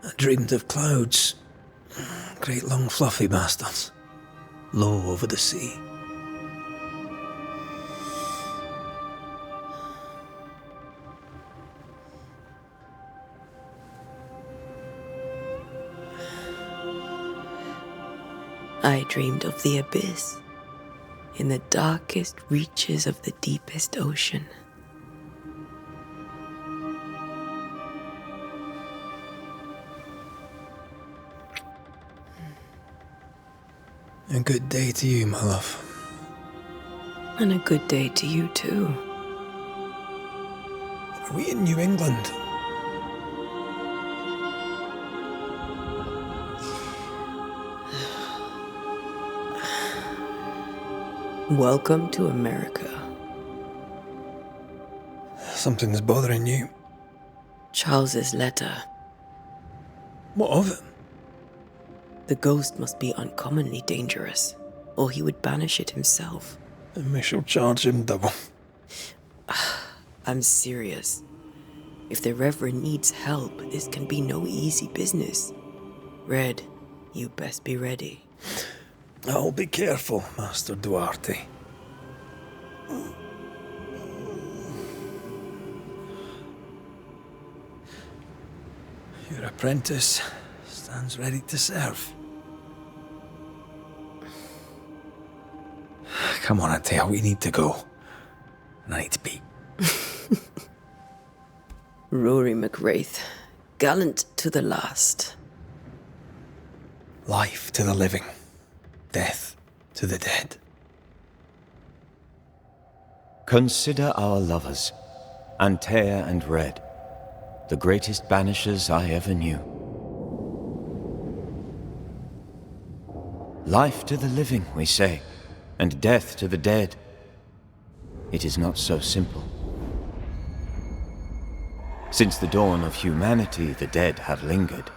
I dreamed of clouds. Great long fluffy bastards. Low over the sea. I dreamed of the abyss, in the darkest reaches of the deepest ocean. A good day to you, my love. And a good day to you too. Are we in New England? Welcome to America. Something's bothering you. Charles's letter. What of it? The ghost must be uncommonly dangerous, or he would banish it himself. And we shall charge him double. I'm serious. If the Reverend needs help, this can be no easy business. Red, you best be ready. I'll be careful, Master Duarte. Your apprentice stands ready to serve. Come on, Atea, we need to go. And I need to be. Rory McWraith, gallant to the last. Life to the living, death to the dead. Consider our lovers, Antea and Red, the greatest banishers I ever knew. Life to the living, we say, and death to the dead. It is not so simple. Since the dawn of humanity, the dead have lingered.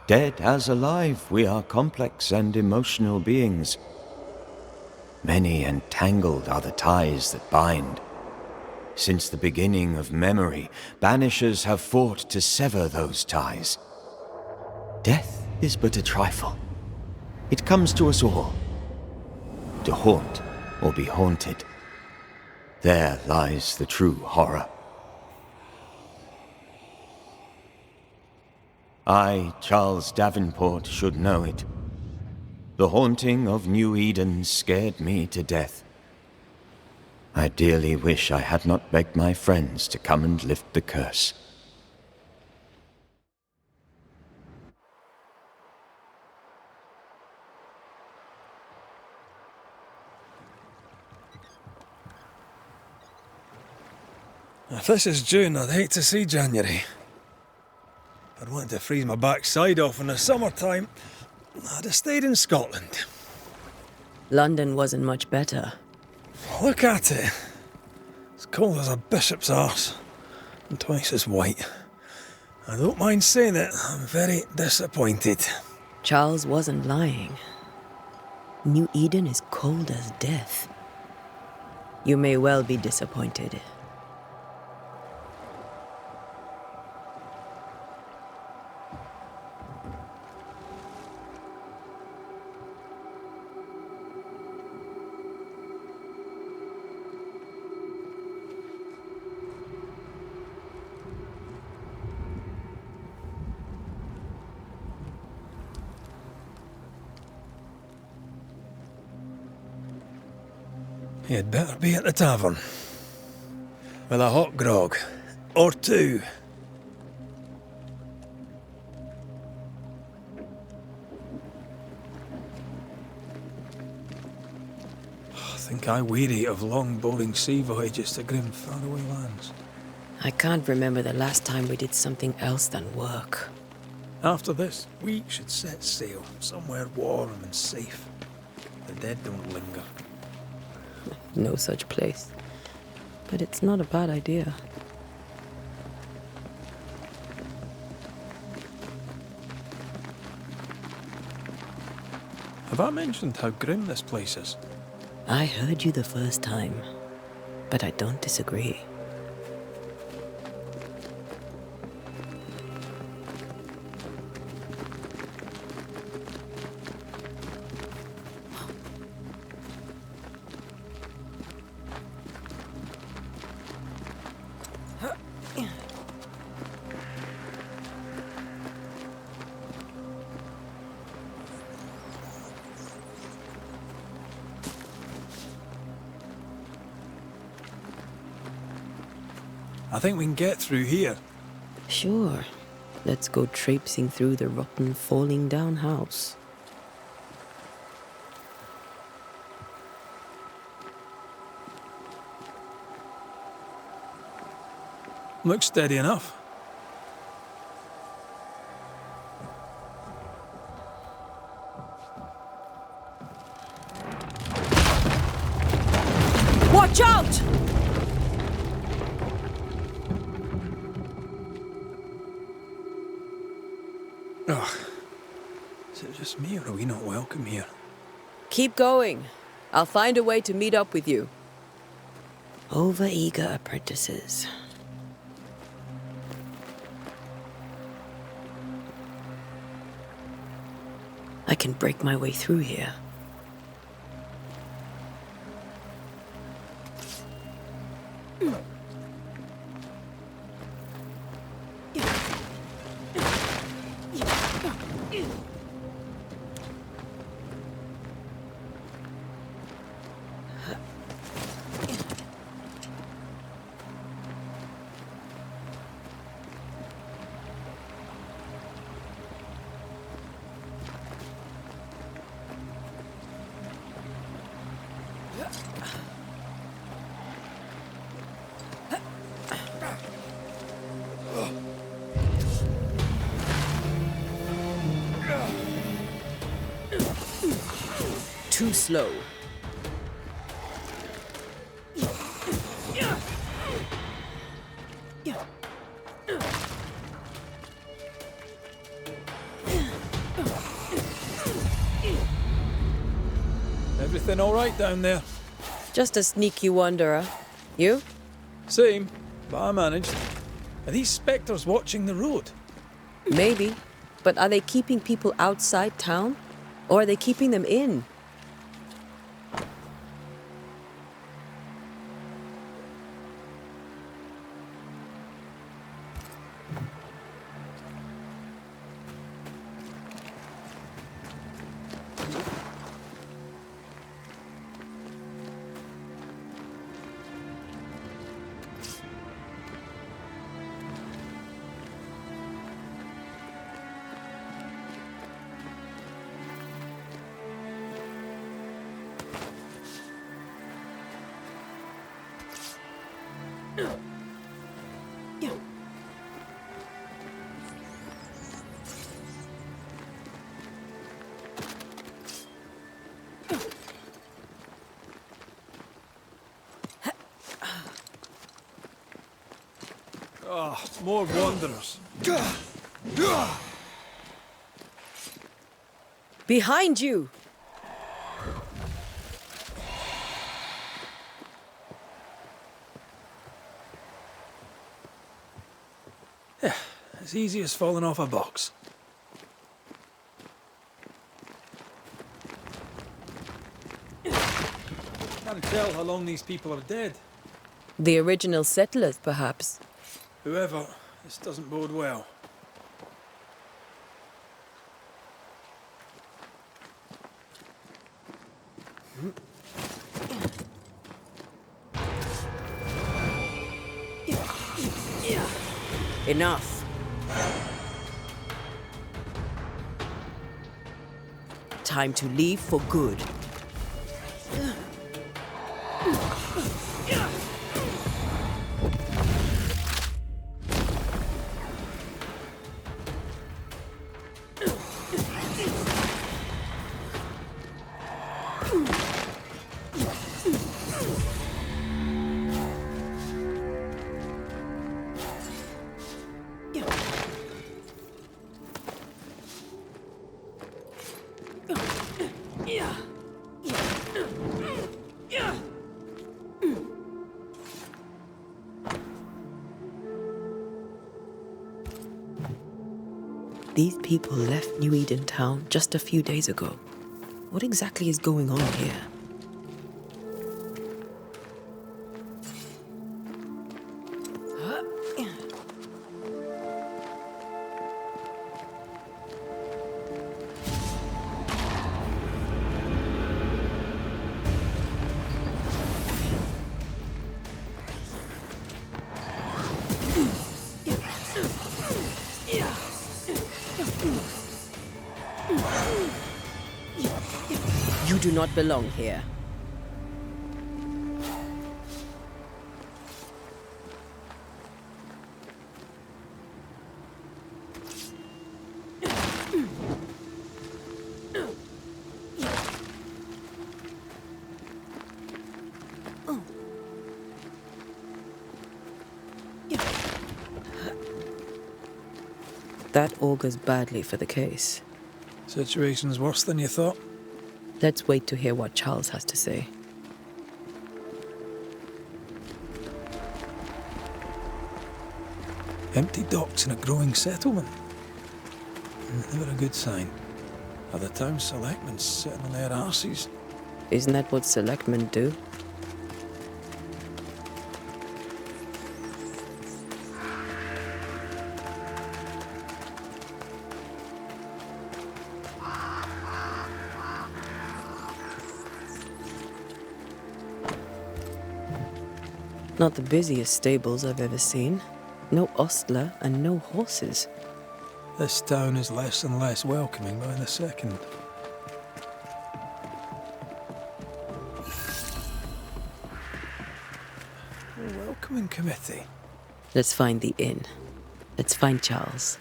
Dead as alive, we are complex and emotional beings. Many and tangled are the ties that bind. Since the beginning of memory, banishers have fought to sever those ties. Death is but a trifle. It comes to us all. To haunt or be haunted. There lies the true horror. I, Charles Davenport, should know it. The haunting of New Eden scared me to death. I dearly wish I had not begged my friends to come and lift the curse. If this is June, I'd hate to see January. I'd want to freeze my backside off in the summertime. I'd have stayed in Scotland. London wasn't much better. Look at it. It's cold as a bishop's arse, and twice as white. I don't mind saying it, I'm very disappointed. Charles wasn't lying. New Eden is cold as death. You may well be disappointed. You'd better be at the tavern. With a hot grog. Or two. I think I weary of long, boring sea voyages to grim, faraway lands. I can't remember the last time we did something else than work. After this, we should set sail somewhere warm and safe. The dead don't linger. No such place. But it's not a bad idea. Have I mentioned how grim this place is? I heard you the first time, but I don't disagree. I think we can get through here. Sure. Let's go traipsing through the rotten, falling down house. Looks steady enough. Watch out! Ugh. Is it just me, or are we not welcome here? Keep going. I'll find a way to meet up with you. Over-eager apprentices. I can break my way through here. Too slow. Everything all right down there? Just a sneaky wanderer. You? Same, but I managed. Are these spectres watching the road? Maybe. But are they keeping people outside town? Or are they keeping them in? Oh, more wanderers. Behind you! As easy as falling off a box. Can't tell how long these people are dead. The original settlers, perhaps. Whoever, this doesn't bode well. Enough. Time to leave for good. These people left New Eden Town just a few days ago. What exactly is going on here? You do not belong here. That augurs badly for the case. Situation's worse than you thought. Let's wait to hear what Charles has to say. Empty docks in a growing settlement. Never a good sign. Are the town selectmen sitting on their arses? Isn't that what selectmen do? Not the busiest stables I've ever seen. No ostler and no horses. This town is less and less welcoming by the second. A welcoming committee. Let's find the inn. Let's find Charles.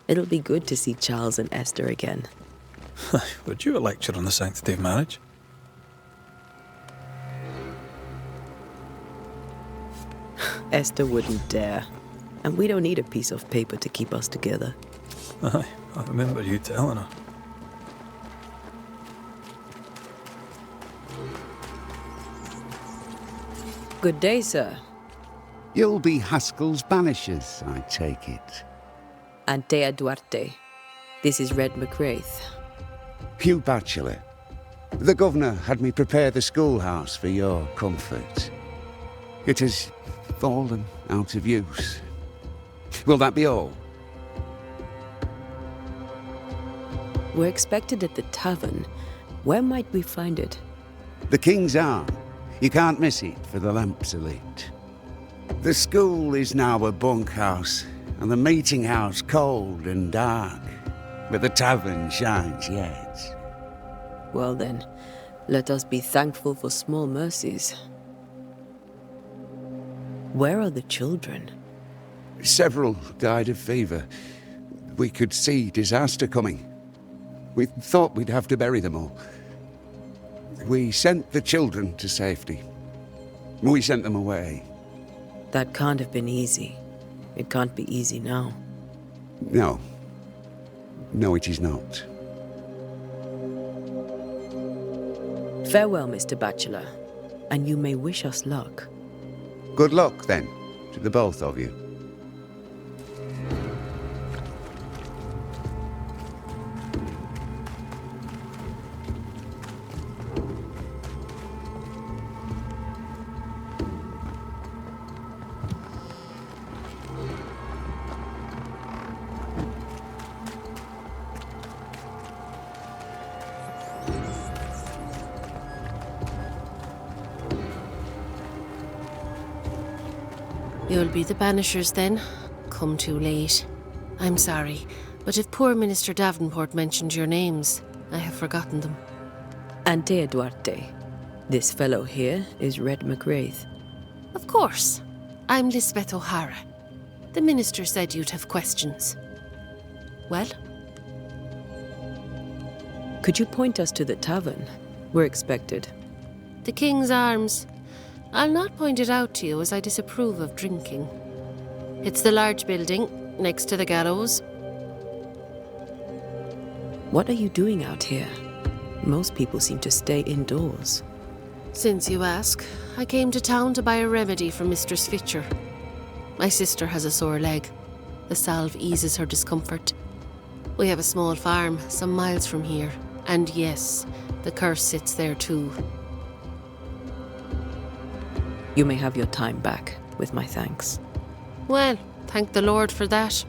It'll be good to see Charles and Esther again. Would you a lecture on the sanctity of marriage? Esther wouldn't dare. And we don't need a piece of paper to keep us together. Aye, I remember you telling her. Good day, sir. You'll be Haskell's Banishers, I take it. Antea Duarte. This is Red McWraith. Hugh Batchelor. The governor had me prepare the schoolhouse for your comfort. It has fallen out of use. Will that be all? We're expected at the tavern. Where might we find it? The King's Arm. You can't miss it, for the lamps are lit. The school is now a bunkhouse, and the meeting house cold and dark. But the tavern shines yet. Well then, let us be thankful for small mercies. Where are the children? Several died of fever. We could see disaster coming. We thought we'd have to bury them all. We sent the children to safety. We sent them away. That can't have been easy. It can't be easy now. No. No, it is not. Farewell, Mr. Batchelor, and you may wish us luck. Good luck, then, to the both of you. You'll be the Banishers then? Come too late. I'm sorry, but if poor Minister Davenport mentioned your names, I have forgotten them. Antea Duarte. This fellow here is Red McWraith. Of course. I'm Lisbeth O'Hara. The minister said you'd have questions. Well? Could you point us to the tavern? We're expected. The King's Arms. I'll not point it out to you as I disapprove of drinking. It's the large building, next to the gallows. What are you doing out here? Most people seem to stay indoors. Since you ask, I came to town to buy a remedy for Mistress Fitcher. My sister has a sore leg. The salve eases her discomfort. We have a small farm, some miles from here. And yes, the curse sits there too. You may have your time back, with my thanks. Well, thank the Lord for that.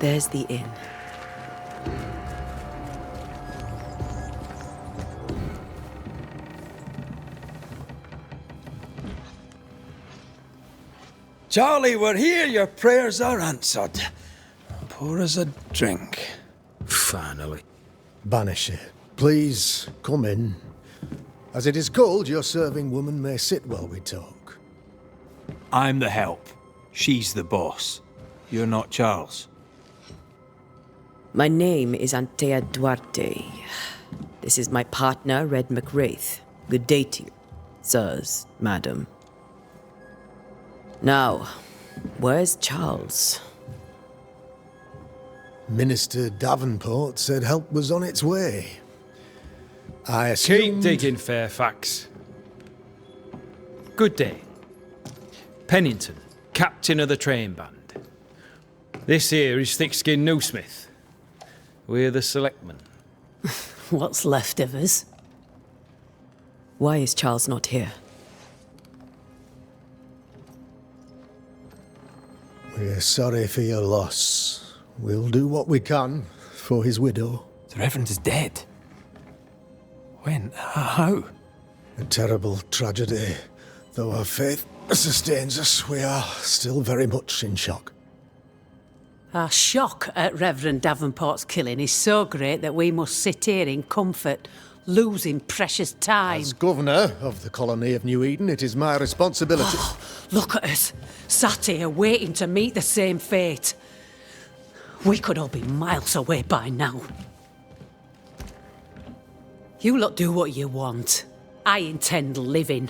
There's the inn. Charlie, we're here. Your prayers are answered. Pour us a drink. Finally. Banisher, please come in. As it is cold, your serving woman may sit while we talk. I'm the help. She's the boss. You're not Charles. My name is Antea Duarte. This is my partner, Red McWraith. Good day to you, sirs, madam. Now, where's Charles? Minister Davenport said help was on its way. I assumed... Keep digging, Fairfax. Good day. Pennington, captain of the train band. This here is thick-skinned Newsmith. We're the selectmen. What's left of us? Why is Charles not here? We're sorry for your loss. We'll do what we can for his widow. The Reverend is dead. When? How? A terrible tragedy. Though our faith sustains us, we are still very much in shock. Our shock at Reverend Davenport's killing is so great that we must sit here in comfort, losing precious time. As governor of the colony of New Eden, it is my responsibility... Look at us, sat here waiting to meet the same fate. We could all be miles away by now. You lot do what you want. I intend living.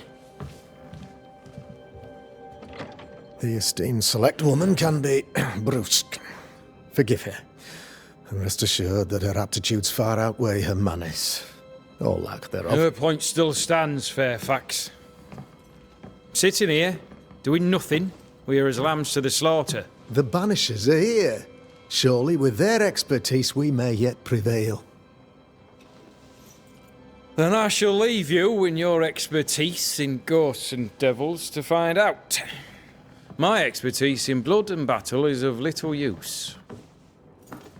The esteemed select woman can be brusque. Forgive her, and rest assured that her aptitudes far outweigh her manners, or lack thereof. Her point still stands, Fairfax. Sitting here, doing nothing, we're as lambs to the slaughter. The Banishers are here. Surely with their expertise we may yet prevail. Then I shall leave you in your expertise in ghosts and devils to find out. My expertise in blood and battle is of little use.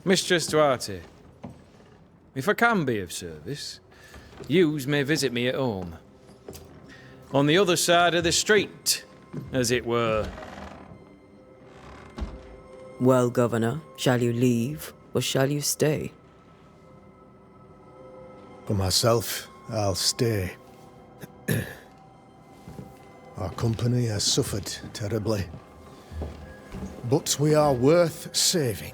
Mistress Duarte, if I can be of service, yous may visit me at home. On the other side of the street, as it were. Well, Governor, shall you leave or shall you stay? For myself, I'll stay. Our company has suffered terribly. But we are worth saving.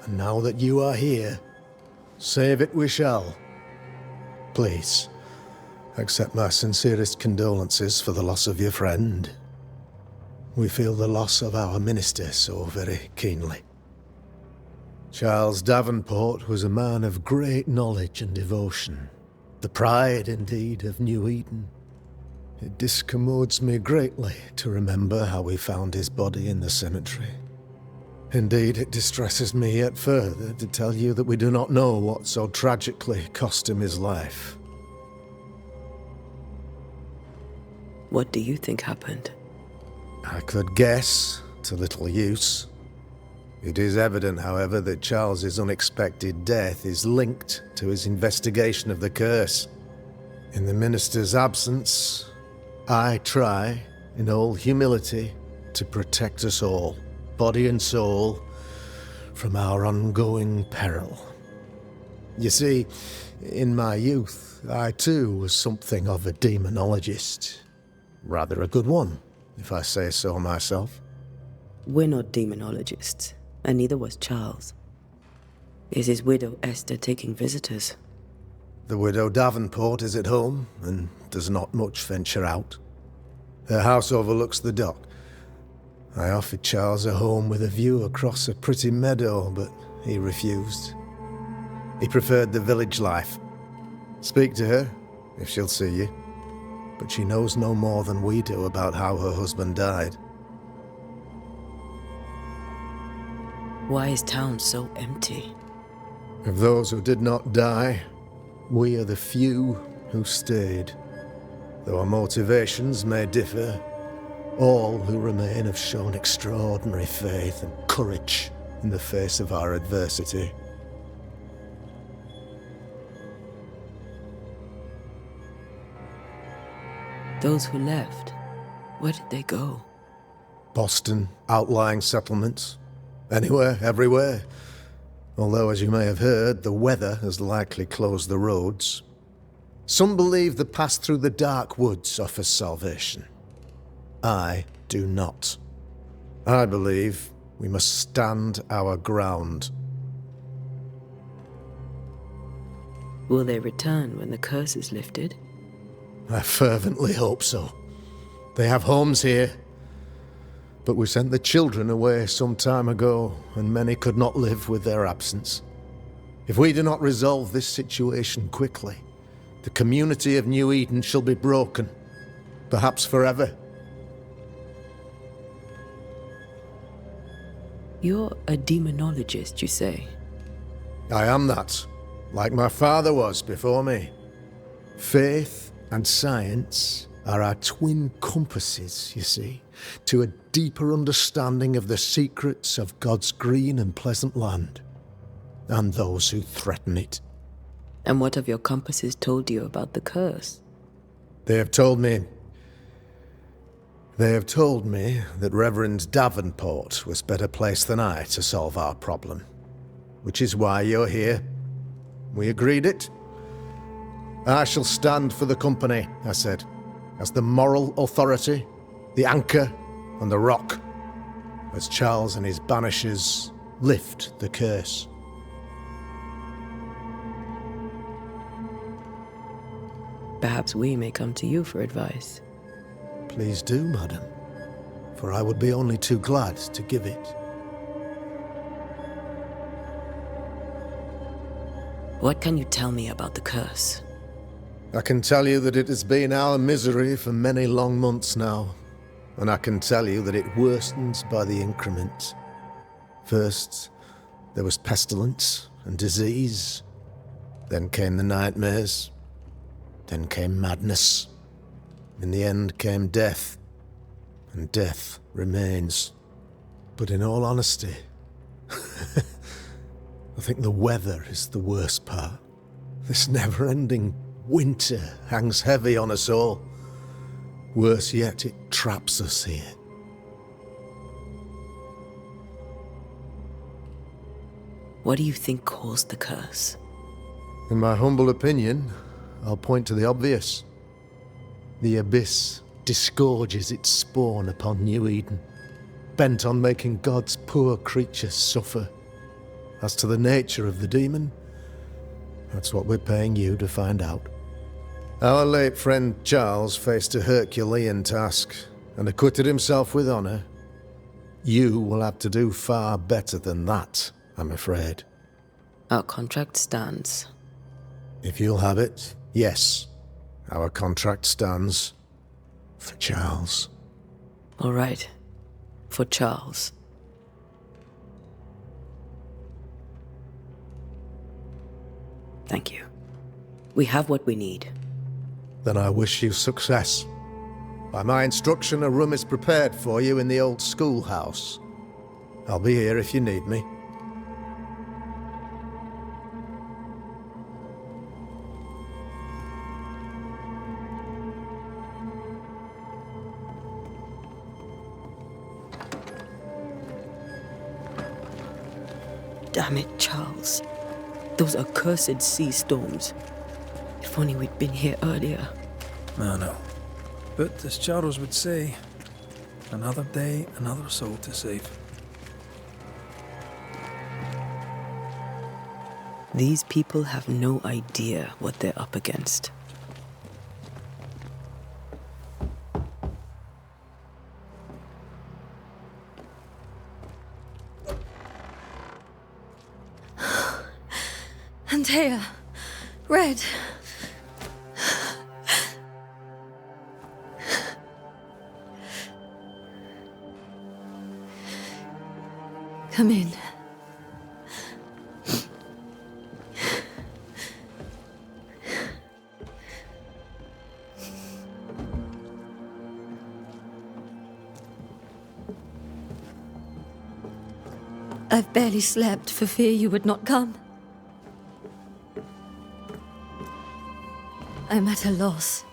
And now that you are here, save it we shall. Please, accept my sincerest condolences for the loss of your friend. We feel the loss of our minister so very keenly. Charles Davenport was a man of great knowledge and devotion, the pride, indeed, of New Eden. It discommodes me greatly to remember how we found his body in the cemetery. Indeed, it distresses me yet further to tell you that we do not know what so tragically cost him his life. What do you think happened? I could guess, to little use. It is evident, however, that Charles's unexpected death is linked to his investigation of the curse. In the minister's absence, I try, in all humility, to protect us all, body and soul, from our ongoing peril. You see, in my youth, I too was something of a demonologist. Rather a good one, if I say so myself. We're not demonologists, and neither was Charles. Is his widow Esther taking visitors? The widow Davenport is at home, and does not much venture out. Her house overlooks the dock. I offered Charles a home with a view across a pretty meadow, but he refused. He preferred the village life. Speak to her, if she'll see you. But she knows no more than we do about how her husband died. Why is town so empty? Of those who did not die, we are the few who stayed. Though our motivations may differ, all who remain have shown extraordinary faith and courage in the face of our adversity. Those who left, where did they go? Boston, outlying settlements. Anywhere, everywhere. Although, as you may have heard, the weather has likely closed the roads. Some believe the path through the dark woods offers salvation. I do not. I believe we must stand our ground. Will they return when the curse is lifted? I fervently hope so. They have homes here. But we sent the children away some time ago, and many could not live with their absence. If we do not resolve this situation quickly, the community of New Eden shall be broken, perhaps forever. You're a demonologist, you say? I am that, like my father was before me. Faith and science are our twin compasses, you see, to a deeper understanding of the secrets of God's green and pleasant land, and those who threaten it. And what have your compasses told you about the curse? They have told me that Reverend Davenport was better placed than I to solve our problem. Which is why you're here. We agreed it. I shall stand for the company, I said, as the moral authority, the anchor, and the rock, as Charles and his Banishers lift the curse. Perhaps we may come to you for advice. Please do, madam, for I would be only too glad to give it. What can you tell me about the curse? I can tell you that it has been our misery for many long months now, and I can tell you that it worsens by the increment. First, there was pestilence and disease. Then came the nightmares. Then came madness. In the end came death. And death remains. But in all honesty, I think the weather is the worst part. This never-ending winter hangs heavy on us all. Worse yet, it traps us here. What do you think caused the curse? In my humble opinion, I'll point to the obvious. The abyss disgorges its spawn upon New Eden, bent on making God's poor creatures suffer. As to the nature of the demon, that's what we're paying you to find out. Our late friend Charles faced a Herculean task and acquitted himself with honor. You will have to do far better than that, I'm afraid. Our contract stands. If you'll have it, yes. Our contract stands for Charles. All right. For Charles. Thank you. We have what we need. Then I wish you success. By my instruction, a room is prepared for you in the old schoolhouse. I'll be here if you need me. Damn it, Charles. Those accursed sea storms. If only we'd been here earlier. I know. But as Charles would say, another day, another soul to save. These people have no idea what they're up against. Antea, Red. Come in. I've barely slept for fear you would not come. I'm at a loss.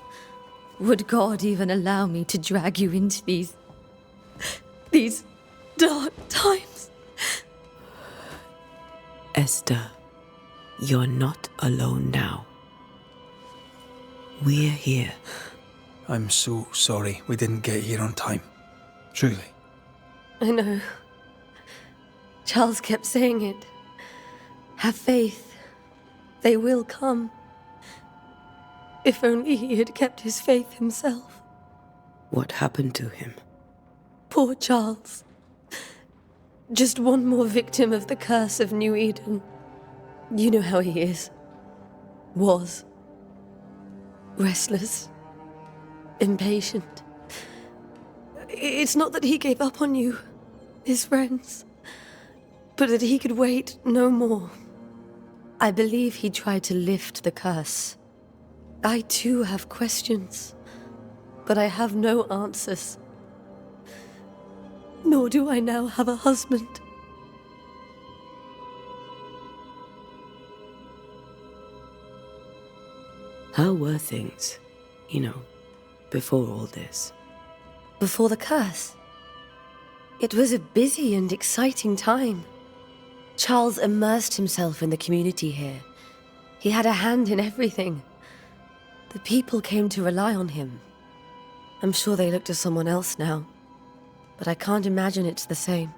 Would God even allow me to drag you into these dark times? Esther, you're not alone now. We're here. I'm so sorry we didn't get here on time. Truly. I know. Charles kept saying it. Have faith. They will come. If only he had kept his faith himself. What happened to him? Poor Charles. Just one more victim of the curse of New Eden. You know how he is. Was. Restless. Impatient. It's not that he gave up on you, his friends, but that he could wait no more. I believe he tried to lift the curse. I too have questions, but I have no answers. Nor do I now have a husband. How were things, before all this? Before the curse, it was a busy and exciting time. Charles immersed himself in the community here. He had a hand in everything. The people came to rely on him. I'm sure they look to someone else now, but I can't imagine it's the same.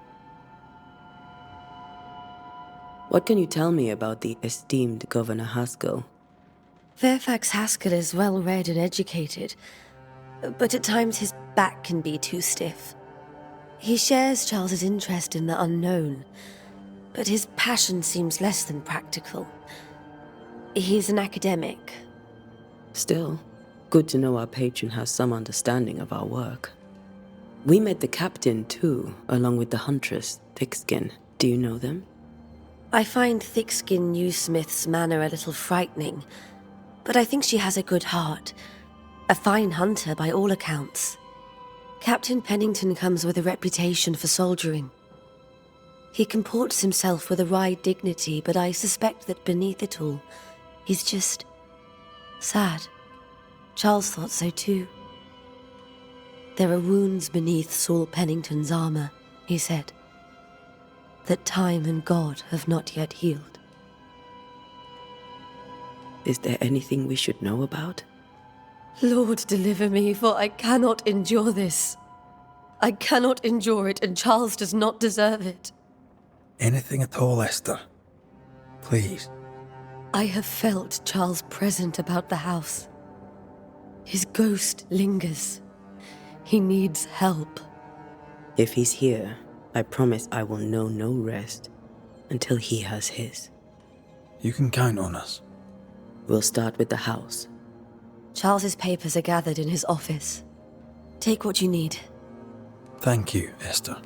What can you tell me about the esteemed Governor Haskell? Fairfax Haskell is well-read and educated, but at times his back can be too stiff. He shares Charles's interest in the unknown, but his passion seems less than practical. He's an academic. Still, good to know our patron has some understanding of our work. We met the captain, too, along with the huntress, Thickskin. Do you know them? I find Thickskin Newsmith's manner a little frightening, but I think she has a good heart. A fine hunter by all accounts. Captain Pennington comes with a reputation for soldiering. He comports himself with a wry dignity, but I suspect that beneath it all, he's just sad. Charles thought so too. There are wounds beneath Saul Pennington's armor, he said, that time and God have not yet healed. Is there anything we should know about? Lord, deliver me, for I cannot endure this. I cannot endure it, and Charles does not deserve it. Anything at all, Esther. Please. I have felt Charles present about the house. His ghost lingers. He needs help. If he's here, I promise I will know no rest until he has his. You can count on us. We'll start with the house. Charles's papers are gathered in his office. Take what you need. Thank you, Esther.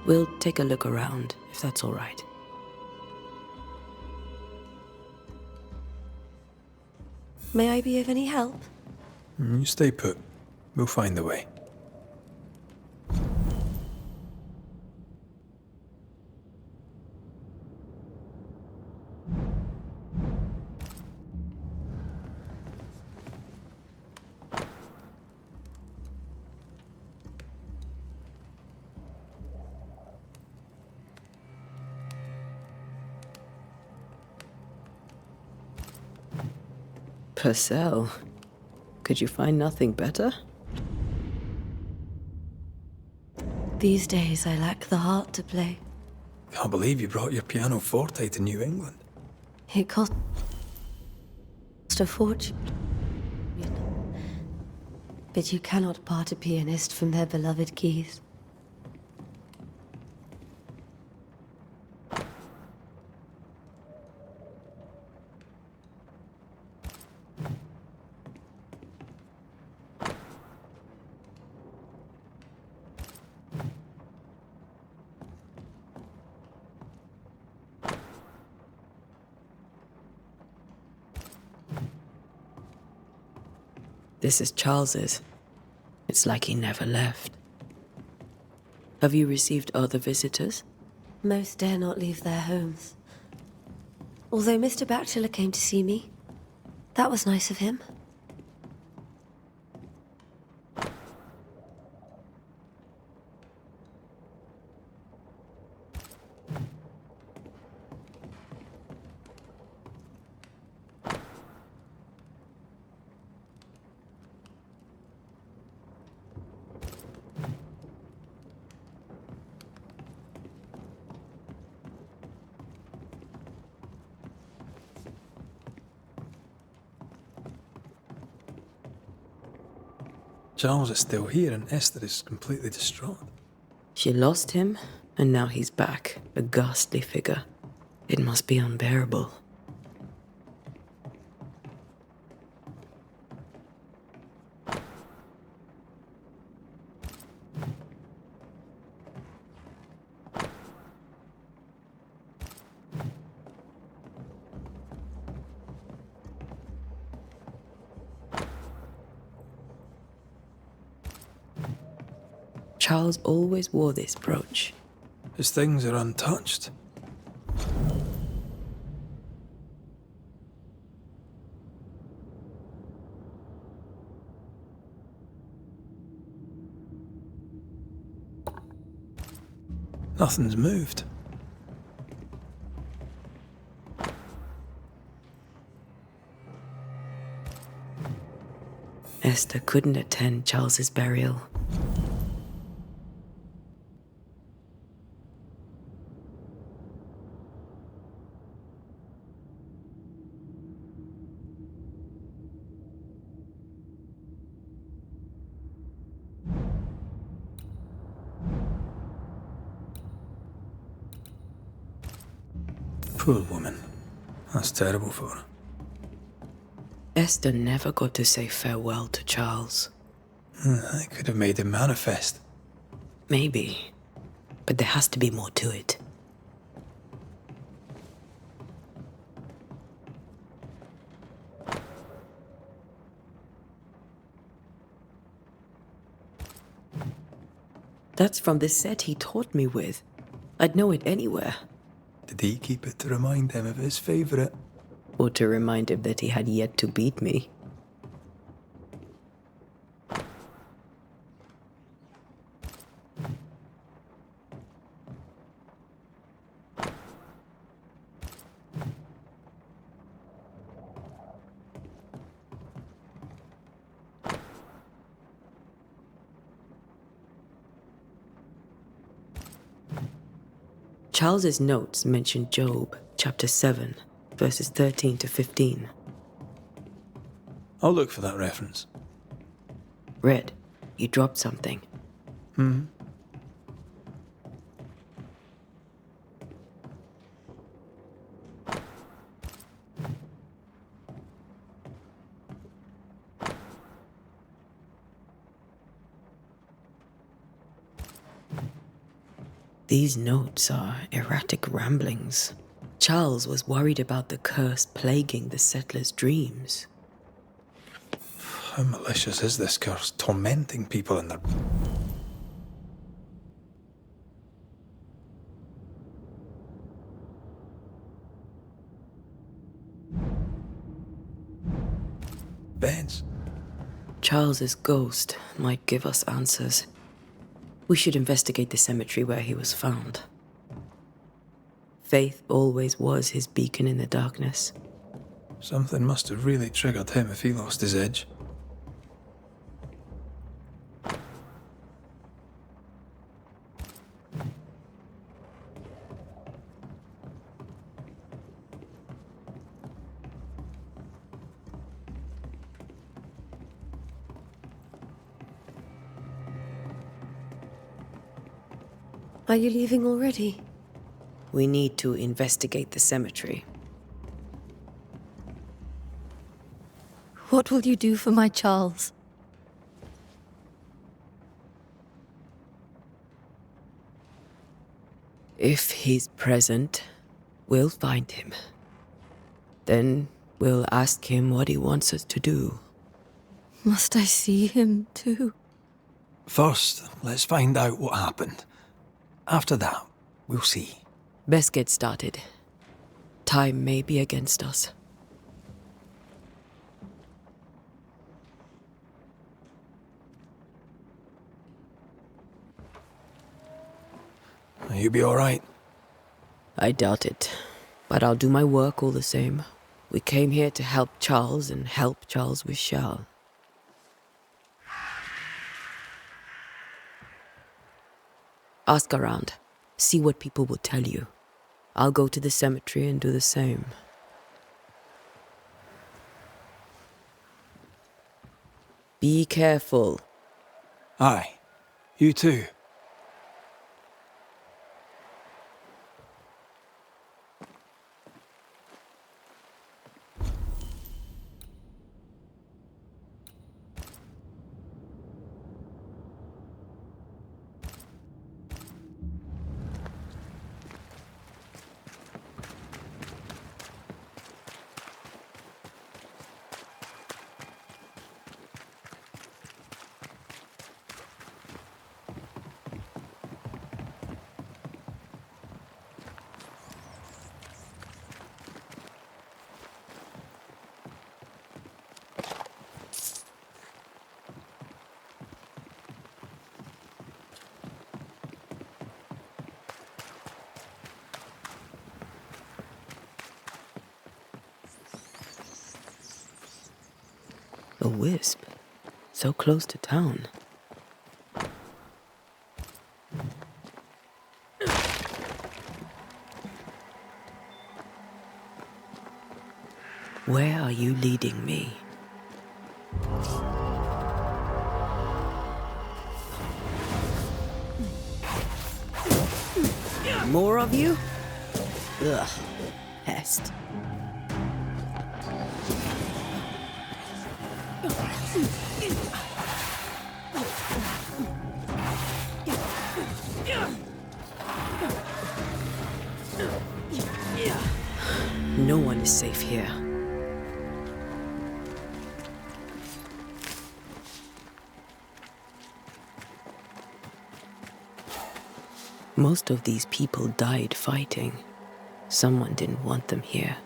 We'll take a look around, if that's all right. May I be of any help? You stay put. We'll find a way. Purcell, could you find nothing better? These days I lack the heart to play. Can't believe you brought your pianoforte to New England. It cost a fortune. But you cannot part a pianist from their beloved keys. This is Charles's. It's like he never left. Have you received other visitors? Most dare not leave their homes. Although Mr. Bachelor came to see me, that was nice of him. Charles is still here and Esther is completely distraught. She lost him, and now he's back, a ghastly figure. It must be unbearable. Charles always wore this brooch. His things are untouched. Nothing's moved. Esther couldn't attend Charles's burial. Poor woman. That's terrible for her. Esther never got to say farewell to Charles. I could have made him manifest. Maybe, but there has to be more to it. That's from the set he taught me with. I'd know it anywhere. Did he keep it to remind him of his favourite? Or to remind him that he had yet to beat me. Charles's notes mention Job, chapter 7, verses 13 to 15. I'll look for that reference. Red, you dropped something. These notes are erratic ramblings. Charles was worried about the curse plaguing the settlers' dreams. How malicious is this curse, tormenting people in their... beds? Charles's ghost might give us answers. We should investigate the cemetery where he was found. Faith always was his beacon in the darkness. Something must have really triggered him if he lost his edge. Are you leaving already? We need to investigate the cemetery. What will you do for my Charles? If he's present, we'll find him. Then we'll ask him what he wants us to do. Must I see him too? First, let's find out what happened. After that, we'll see. Best get started. Time may be against us. You be alright? I doubt it, but I'll do my work all the same. We came here to help Charles, and help Charles we shall. Ask around. See what people will tell you. I'll go to the cemetery and do the same. Be careful. Aye. You too. A wisp. So close to town. Where are you leading me? More of you? Ugh, pest. No one is safe here. Most of these people died fighting. Someone didn't want them here.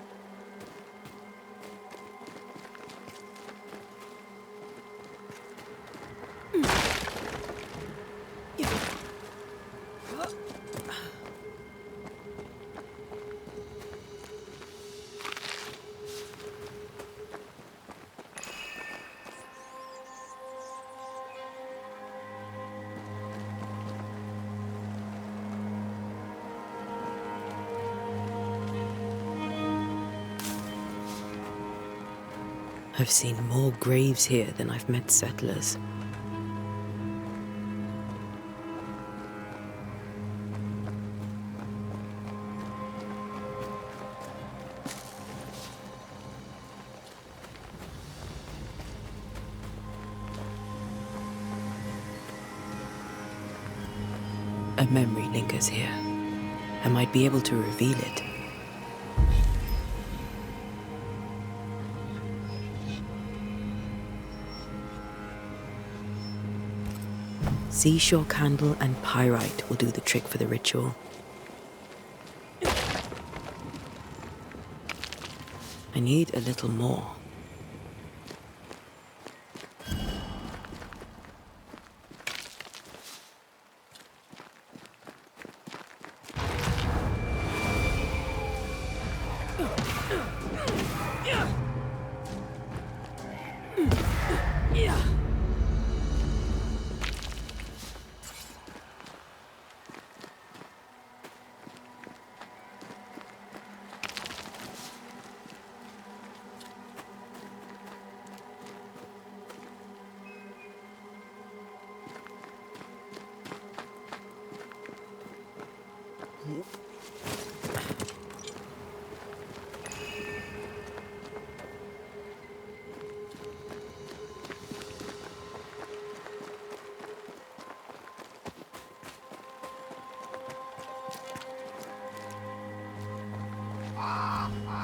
I've seen more graves here than I've met settlers. A memory lingers here. I might be able to reveal it. Seashore candle and pyrite will do the trick for the ritual. I need a little more.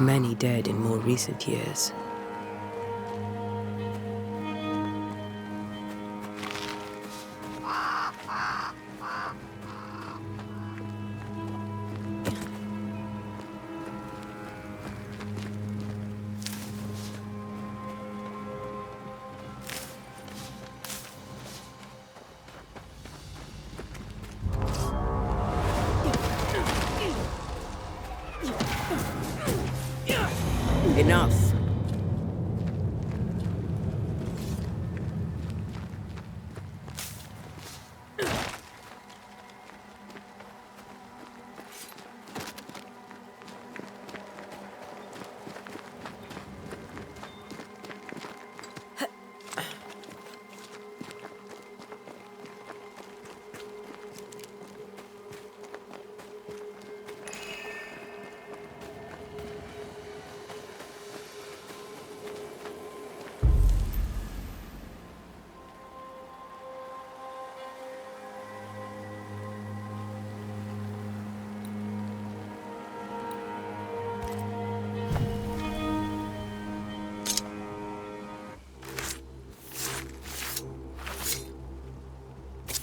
Many dead in more recent years. Enough.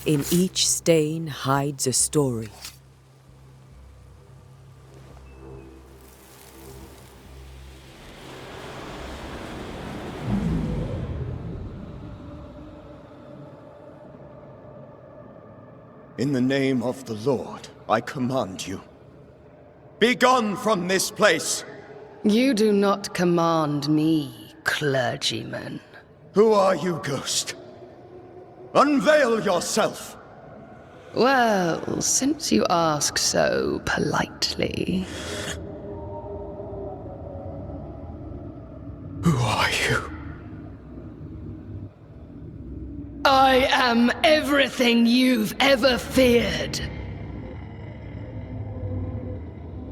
In each stain hides a story. In the name of the Lord, I command you. Be gone from this place! You do not command me, clergyman. Who are you, ghost? Unveil yourself! Well, since you ask so politely. Who are you? I am everything you've ever feared.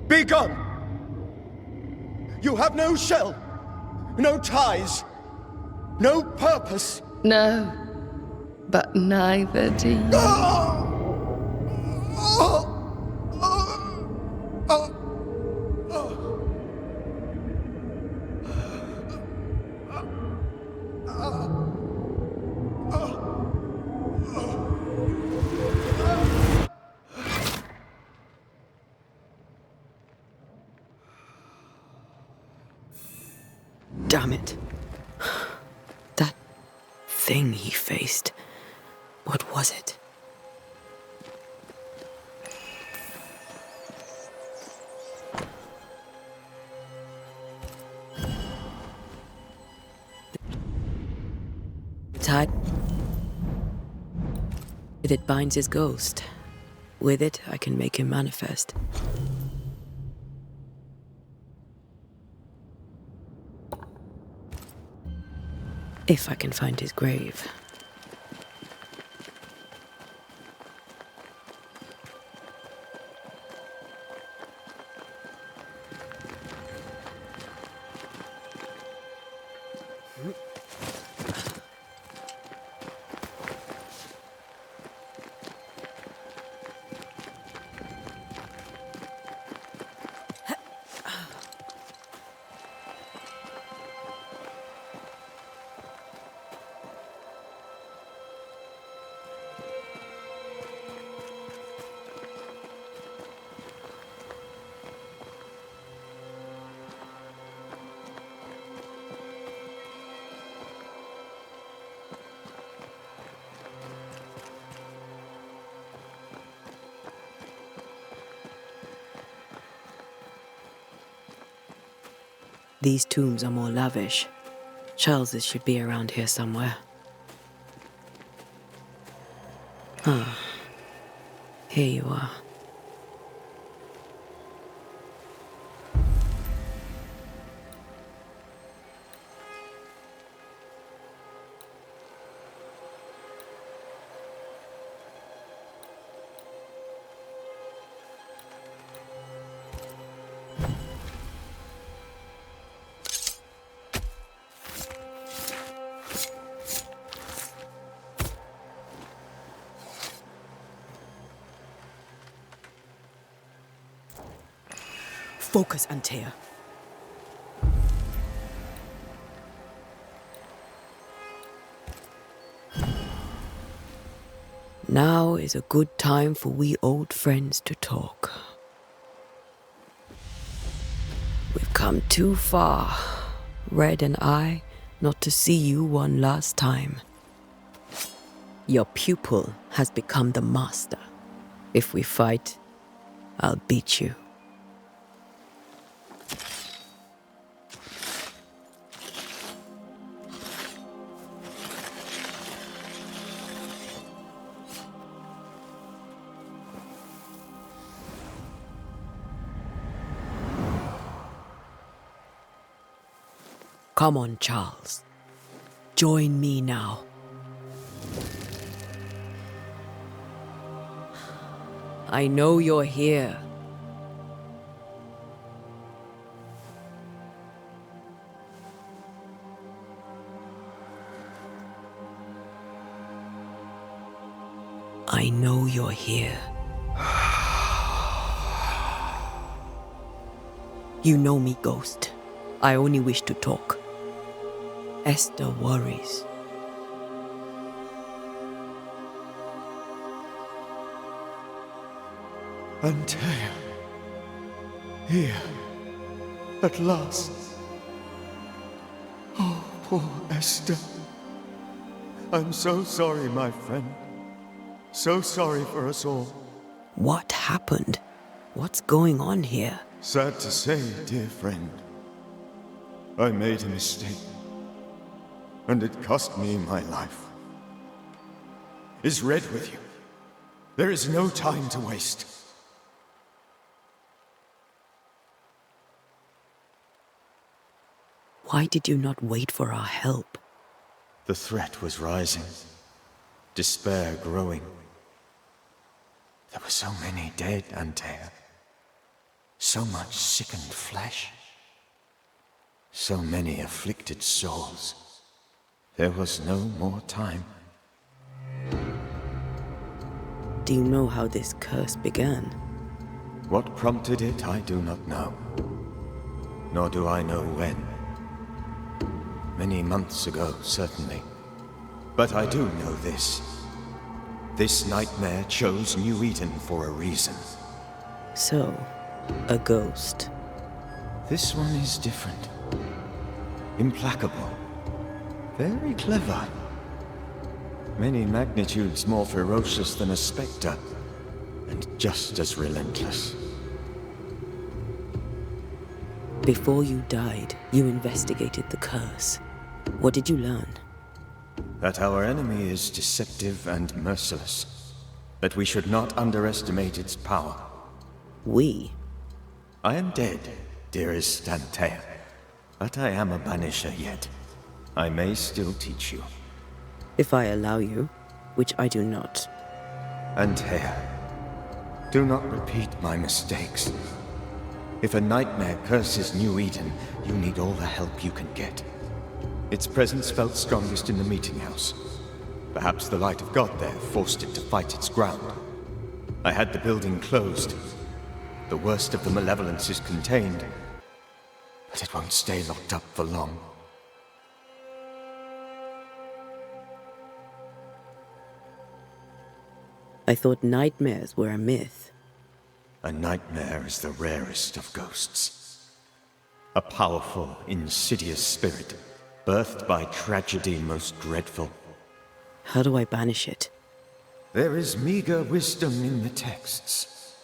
Be gone! You have no shell, no ties, no purpose. No, but neither do you. Damn it. That thing he faced. What was it? Tied. It binds his ghost. With it, I can make him manifest. If I can find his grave. These tombs are more lavish. Charles's should be around here somewhere. Ah, here you are. Focus, Antea. Now is a good time for we old friends to talk. We've come too far, Red and I, not to see you one last time. Your pupil has become the master. If we fight, I'll beat you. Come on, Charles. Join me now. I know you're here. I know you're here. You know me, Ghost. I only wish to talk. Esther worries. Antea. Here. At last. Oh, poor Esther. I'm so sorry, my friend. So sorry for us all. What happened? What's going on here? Sad to say, dear friend. I made a mistake. And it cost me my life. Is Red with you? There is no time to waste. Why did you not wait for our help? The threat was rising. Despair growing. There were so many dead, Antea. So much sickened flesh. So many afflicted souls. There was no more time. Do you know how this curse began? What prompted it, I do not know. Nor do I know when. Many months ago, certainly. But I do know this. This nightmare chose New Eden for a reason. So, a ghost. This one is different. Implacable. Very clever. Many magnitudes more ferocious than a spectre, and just as relentless. Before you died, you investigated the curse. What did you learn? That our enemy is deceptive and merciless. That we should not underestimate its power. We? I am dead, dearest Antea. But I am a Banisher yet. I may still teach you. If I allow you, which I do not. Antea, do not repeat my mistakes. If a nightmare curses New Eden, you need all the help you can get. Its presence felt strongest in the meeting house. Perhaps the light of God there forced it to fight its ground. I had the building closed. The worst of the malevolence is contained, but it won't stay locked up for long. I thought nightmares were a myth. A nightmare is the rarest of ghosts. A powerful, insidious spirit, birthed by tragedy most dreadful. How do I banish it? There is meager wisdom in the texts.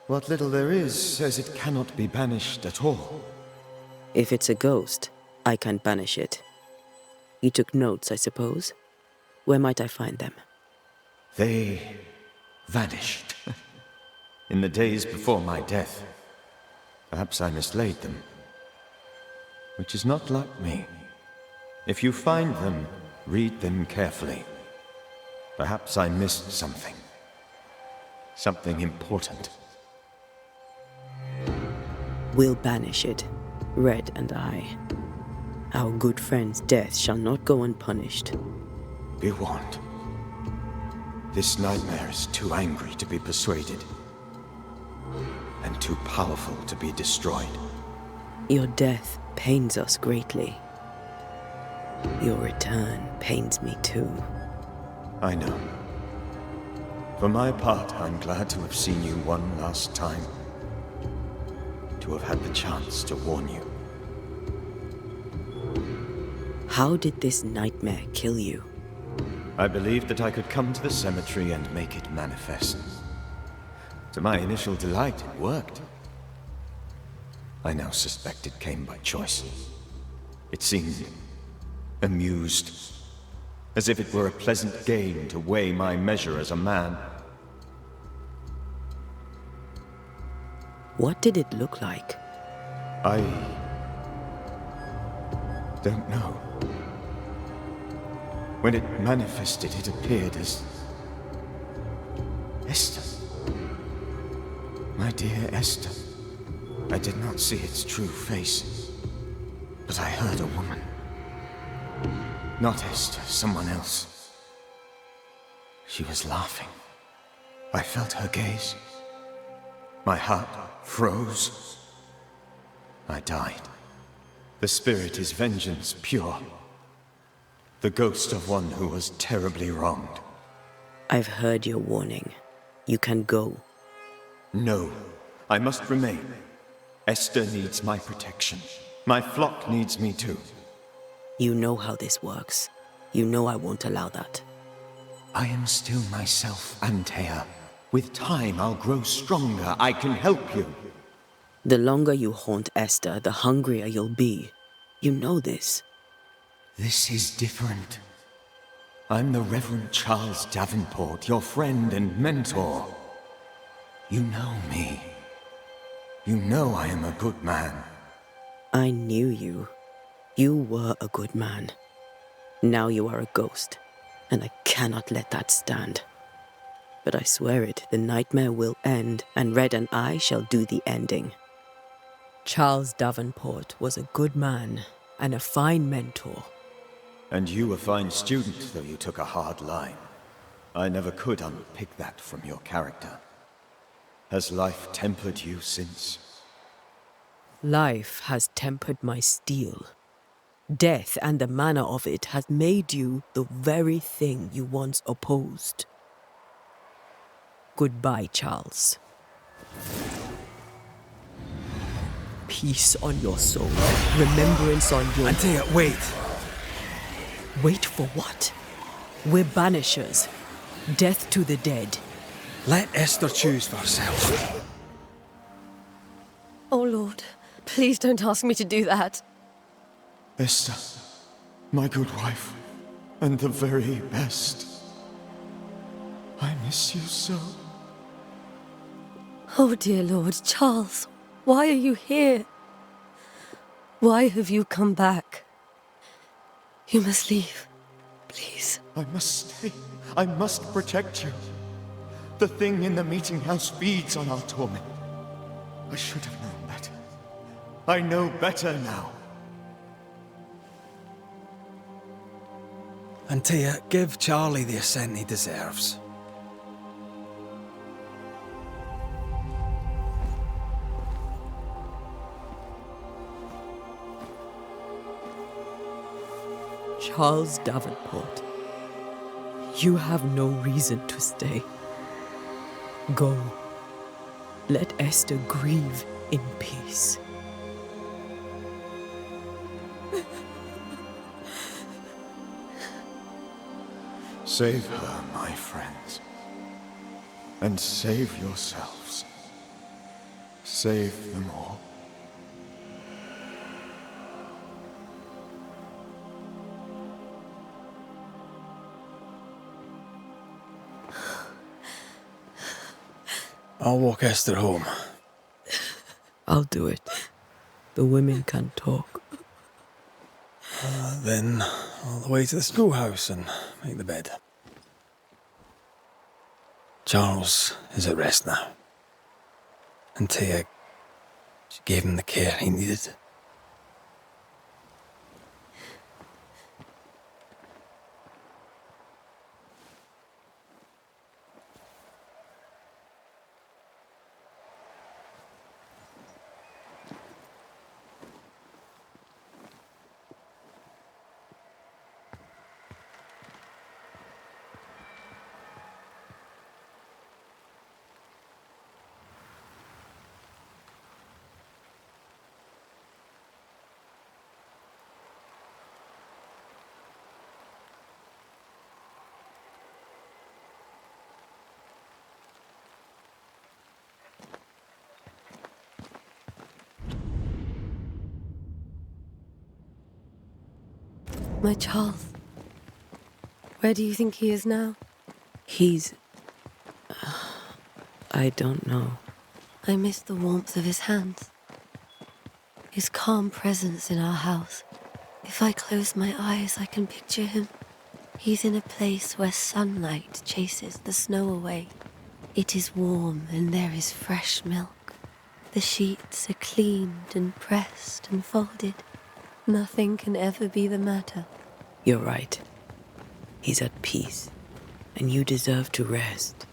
What little there is says it cannot be banished at all. If it's a ghost, I can't banish it. You took notes, I suppose? Where might I find them? They vanished. In the days before my death. Perhaps I mislaid them. Which is not like me. If you find them, read them carefully. Perhaps I missed something. Something important. We'll banish it, Red and I. Our good friend's death shall not go unpunished. Be warned. This nightmare is too angry to be persuaded. And too powerful to be destroyed. Your death pains us greatly. Your return pains me too. I know. For my part, I'm glad to have seen you one last time. To have had the chance to warn you. How did this nightmare kill you? I believed that I could come to the cemetery and make it manifest. To my initial delight, it worked. I now suspect it came by choice. It seemed amused, as if it were a pleasant game to weigh my measure as a man. What did it look like? I don't know. When it manifested, it appeared as Esther. My dear Esther. I did not see its true face, but I heard a woman. Not Esther, someone else. She was laughing. I felt her gaze. My heart froze. I died. The spirit is vengeance pure. The ghost of one who was terribly wronged. I've heard your warning. You can go. No, I must remain. Esther needs my protection. My flock needs me too. You know how this works. You know I won't allow that. I am still myself, Antea. With time, I'll grow stronger. I can help you. The longer you haunt Esther, the hungrier you'll be. You know this. This is different. I'm the Reverend Charles Davenport, your friend and mentor. You know me. You know I am a good man. I knew you. You were a good man. Now you are a ghost, and I cannot let that stand. But I swear it, the nightmare will end, and Red and I shall do the ending. Charles Davenport was a good man and a fine mentor. And you a fine student, though you took a hard line. I never could unpick that from your character. Has life tempered you since? Life has tempered my steel. Death and the manner of it has made you the very thing you once opposed. Goodbye, Charles. Peace on your soul. Remembrance on your... Antea, wait. Wait for what? We're banishers. Death to the dead. Let Esther choose for herself. Oh, Lord, please don't ask me to do that. Esther, my good wife, and the very best. I miss you so. Oh, dear Lord, Charles, why are you here? Why have you come back? You must leave, please. I must stay. I must protect you. The thing in the meeting house feeds on our torment. I should have known better. I know better now. Antea, give Charlie the ascent he deserves. Charles Davenport, you have no reason to stay. Go. Let Esther grieve in peace. Save her, my friends. And save yourselves. Save them all. I'll walk Esther home. I'll do it. The women can talk. Then all the way to the schoolhouse and make the bed. Charles is at rest now. Antea, she gave him the care he needed. My Charles. Where do you think he is now? He's... I don't know. I miss the warmth of his hands. His calm presence in our house. If I close my eyes, I can picture him. He's in a place where sunlight chases the snow away. It is warm and there is fresh milk. The sheets are cleaned and pressed and folded. Nothing can ever be the matter. You're right. He's at peace, and you deserve to rest.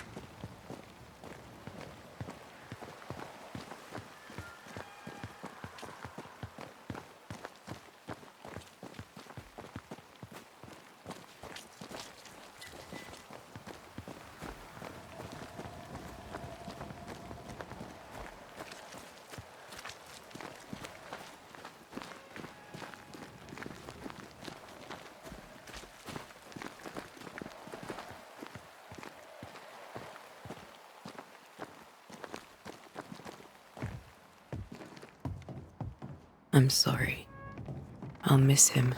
I'm sorry. I'll miss him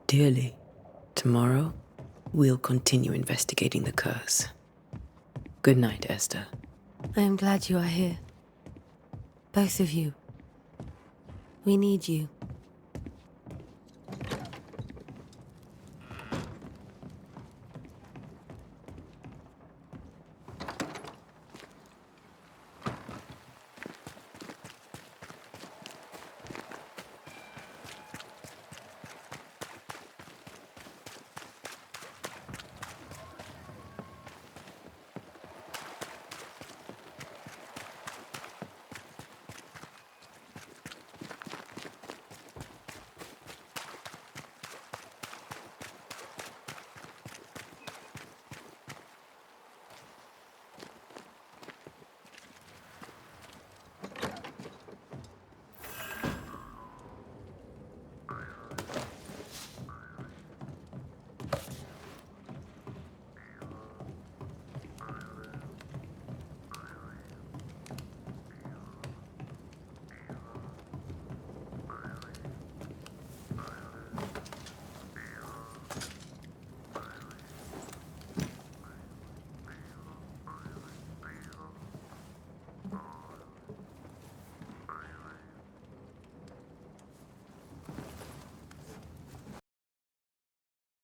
dearly. Tomorrow, we'll continue investigating the curse. Good night, Esther. I am glad you are here. Both of you. We need you.